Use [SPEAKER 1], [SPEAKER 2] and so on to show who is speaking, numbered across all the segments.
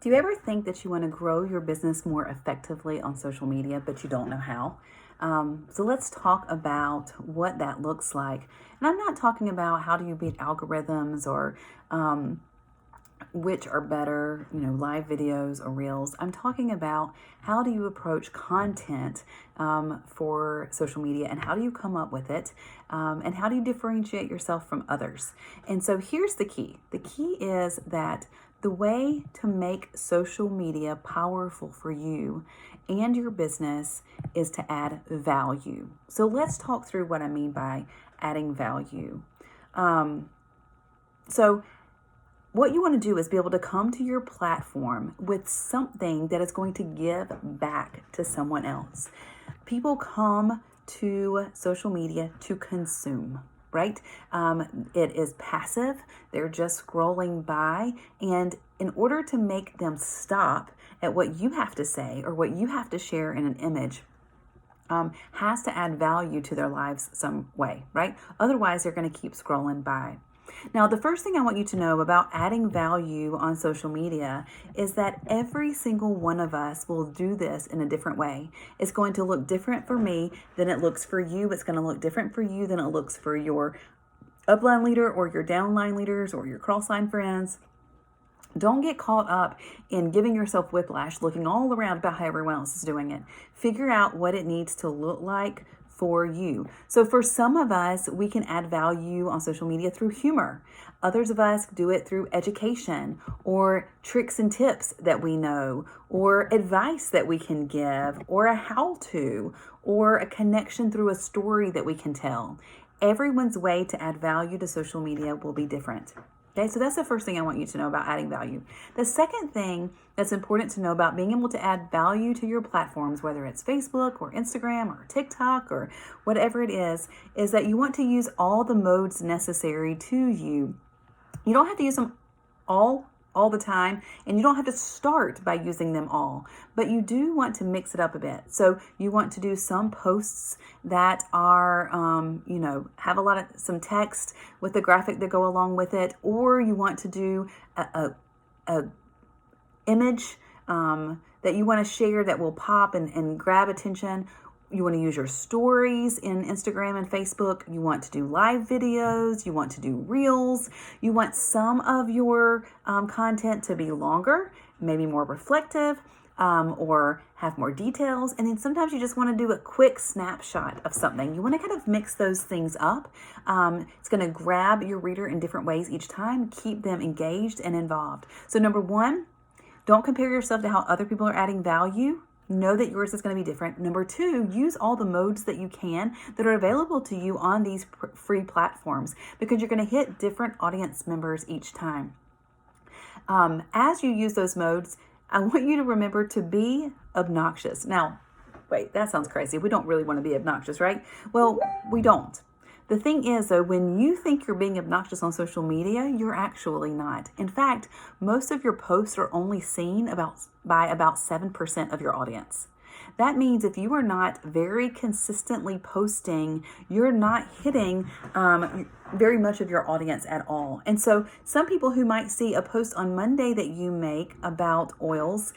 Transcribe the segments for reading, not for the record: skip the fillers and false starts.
[SPEAKER 1] Do you ever think that you want to grow your business more effectively on social media, but you don't know how? So let's talk about what that looks like. And I'm not talking about how do you beat algorithms or which are better, live videos or reels. I'm talking about how do you approach content for social media and how do you come up with it and how do you differentiate yourself from others. And so here's the key. The key is that the way to make social media powerful for you and your business is to add value. So let's talk through what I mean by adding value. So what you want to do is be able to come to your platform with something that is going to give back to someone else. People come to social media to consume, right? It is passive. They're just scrolling by. And in order to make them stop at what you have to say or what you have to share in an image, has to add value to their lives some way, right? Otherwise, they're going to keep scrolling by. Now, the first thing I want you to know about adding value on social media is that every single one of us will do this in a different way. It's going to look different for me than it looks for you. It's going to look different for you than it looks for your upline leader or your downline leaders or your cross-line friends. Don't get caught up in giving yourself whiplash, looking all around about how everyone else is doing it. Figure out what it needs to look like for you. So for some of us, we can add value on social media through humor. Others of us do it through education or tricks and tips that we know or advice that we can give or a how-to or a connection through a story that we can tell. Everyone's way to add value to social media will be different. Okay, so that's the first thing I want you to know about adding value. The second thing that's important to know about being able to add value to your platforms, whether it's Facebook or Instagram or TikTok or whatever it is that you want to use all the modes necessary to you. You don't have to use them all the time, and you don't have to start by using them all, but you do want to mix it up a bit. So you want to do some posts that are, have a lot of some text with the graphic that go along with it, or you want to do a image that you want to share that will pop and grab attention. You want to use your stories in Instagram and Facebook. You want to do live videos. You want to do reels. You want some of your content to be longer, maybe more reflective, or have more details. And then sometimes you just want to do a quick snapshot of something. You want to kind of mix those things up. It's going to grab your reader in different ways each time, keep them engaged and involved. So number one, don't compare yourself to how other people are adding value. Know that yours is going to be different. Number two, use all the modes that you can that are available to you on these free platforms because you're going to hit different audience members each time. As you use those modes, I want you to remember to be obnoxious. Now, wait, that sounds crazy. We don't really want to be obnoxious, right? Well, we don't. The thing is, though, when you think you're being obnoxious on social media, you're actually not. In fact, most of your posts are only seen by about 7% of your audience. That means if you are not very consistently posting, you're not hitting very much of your audience at all. And so some people who might see a post on Monday that you make about oils,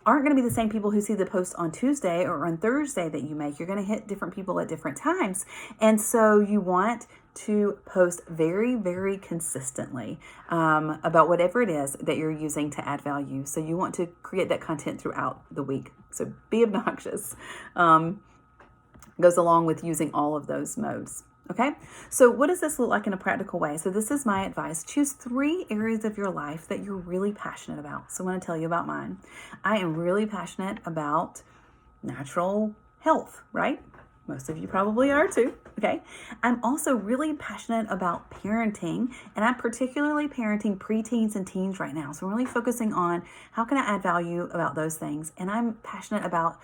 [SPEAKER 1] aren't going to be the same people who see the post on Tuesday or on Thursday that you make. You're going to hit different people at different times. And so you want to post very, very consistently about whatever it is that you're using to add value. So you want to create that content throughout the week. So be obnoxious. Goes along with using all of those modes. Okay, so what does this look like in a practical way? So this is my advice. Choose 3 areas of your life that you're really passionate about. So I want to tell you about mine. I am really passionate about natural health, right? Most of you probably are too, okay? I'm also really passionate about parenting, and I'm particularly parenting preteens and teens right now. So I'm really focusing on how can I add value about those things. And I'm passionate about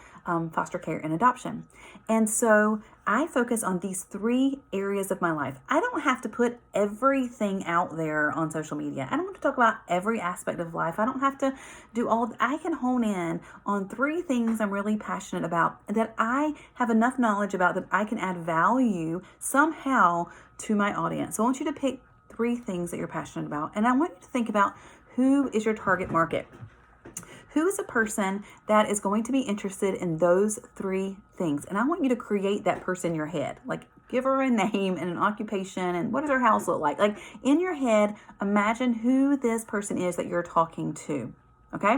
[SPEAKER 1] foster care and adoption. And so I focus on these 3 areas of my life. I don't have to put everything out there on social media. I don't have to talk about every aspect of life. I don't have to do I can hone in on 3 things I'm really passionate about that I have enough knowledge about that I can add value somehow to my audience. So I want you to pick 3 things that you're passionate about. And I want you to think about who is your target market? Who is a person that is going to be interested in those 3 things? And I want you to create that person in your head. Like, give her a name and an occupation and what does her house look like? Like, in your head, imagine who this person is that you're talking to, okay?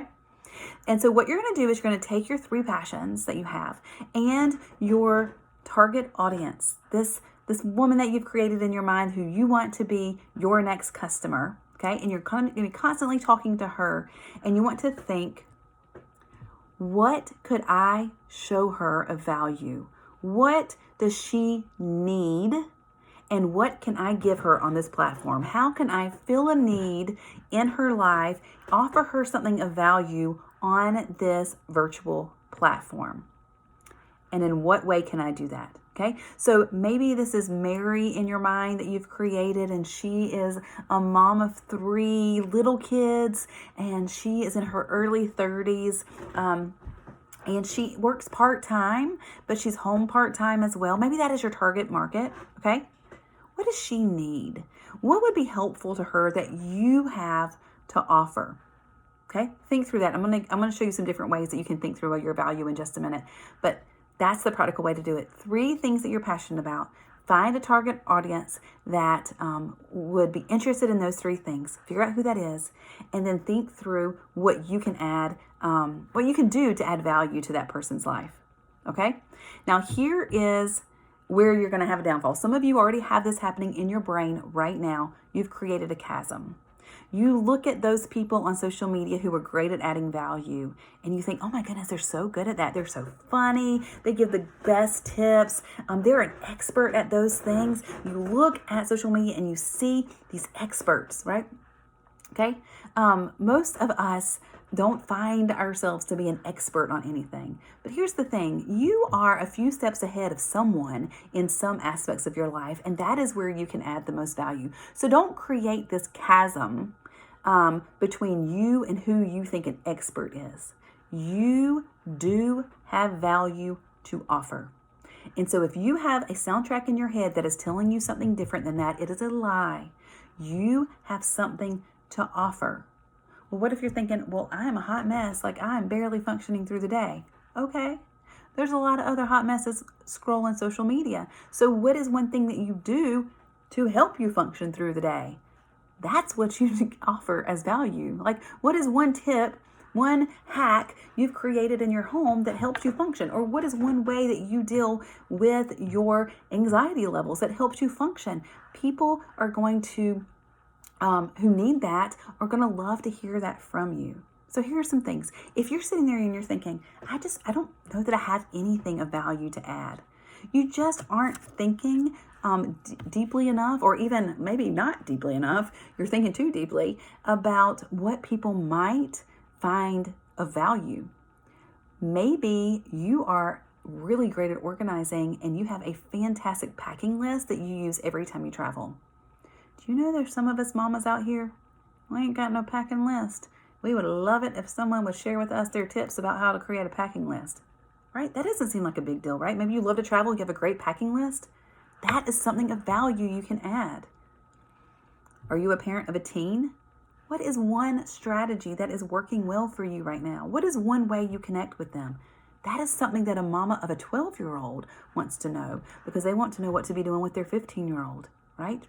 [SPEAKER 1] And so what you're going to do is you're going to take your 3 passions that you have and your target audience, this woman that you've created in your mind who you want to be your next customer, okay? And you're going to be constantly talking to her, and you want to think, what could I show her of value? What does she need? And what can I give her on this platform? How can I fill a need in her life, offer her something of value on this virtual platform? And in what way can I do that? Okay, so maybe this is Mary in your mind that you've created, and she is a mom of 3 little kids, and she is in her early 30s. And she works part-time, but she's home part-time as well. Maybe that is your target market, okay? What does she need? What would be helpful to her that you have to offer? Okay, think through that. I'm gonna show you some different ways that you can think through your value in just a minute. But that's the practical way to do it. 3 things that you're passionate about. Find a target audience that would be interested in those 3 things. Figure out who that is, and then think through what you can add, what you can do to add value to that person's life. Okay? Now here is where you're going to have a downfall. Some of you already have this happening in your brain right now. You've created a chasm. You look at those people on social media who are great at adding value, and you think, oh my goodness, they're so good at that. They're so funny. They give the best tips. They're an expert at those things. You look at social media and you see these experts, right? Okay. Most of us don't find ourselves to be an expert on anything. But here's the thing. You are a few steps ahead of someone in some aspects of your life, and that is where you can add the most value. So don't create this chasm between you and who you think an expert is. You do have value to offer. And so if you have a soundtrack in your head that is telling you something different than that, it is a lie. You have something to offer. Well, what if you're thinking, well, I'm a hot mess, like I'm barely functioning through the day? Okay, there's a lot of other hot messes scrolling social media. So what is one thing that you do to help you function through the day? That's what you offer as value. Like, what is one tip, one hack you've created in your home that helps you function? Or what is one way that you deal with your anxiety levels that helps you function? People are going to who need that are going to love to hear that from you. So here are some things. If you're sitting there and you're thinking, I don't know that I have anything of value to add. You just aren't thinking deeply enough, or even maybe not deeply enough. You're thinking too deeply about what people might find of value. Maybe you are really great at organizing and you have a fantastic packing list that you use every time you travel. Do you know there's some of us mamas out here? We ain't got no packing list. We would love it if someone would share with us their tips about how to create a packing list, right? That doesn't seem like a big deal, right? Maybe you love to travel, you have a great packing list. That is something of value you can add. Are you a parent of a teen? What is one strategy that is working well for you right now? What is one way you connect with them? That is something that a mama of a 12-year-old wants to know, because they want to know what to be doing with their 15-year-old, right?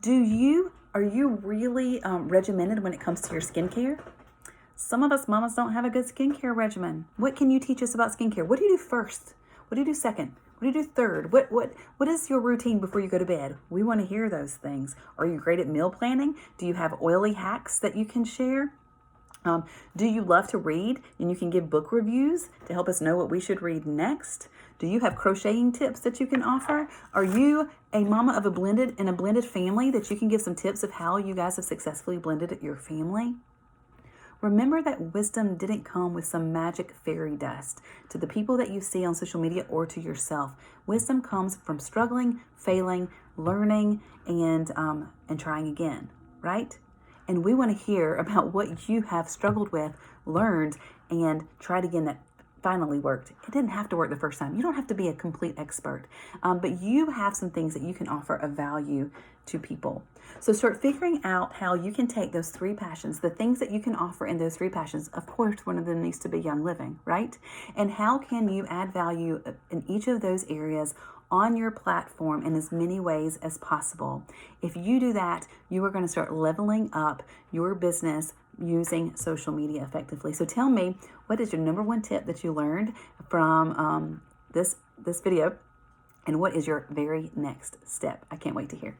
[SPEAKER 1] Are you really regimented when it comes to your skincare? Some of us mamas don't have a good skincare regimen. What can you teach us about skincare? What do you do first? What do you do second? What do you do third? What is your routine before you go to bed? We want to hear those things. Are you great at meal planning? Do you have oily hacks that you can share? Do you love to read and you can give book reviews to help us know what we should read next? Do you have crocheting tips that you can offer? Are you a mama of a blended family that you can give some tips of how you guys have successfully blended your family? Remember that wisdom didn't come with some magic fairy dust to the people that you see on social media or to yourself. Wisdom comes from struggling, failing, learning, and trying again, right? And we want to hear about what you have struggled with, learned, and tried again that finally worked. It didn't have to work the first time. You don't have to be a complete expert, but you have some things that you can offer of value to people. So start figuring out how you can take those 3 passions, the things that you can offer in those 3 passions. Of course, one of them needs to be Young Living, right? And how can you add value in each of those areas on your platform in as many ways as possible? If you do that, you are going to start leveling up your business using social media effectively. So tell me, what is your number 1 tip that you learned from this video? And what is your very next step? I can't wait to hear.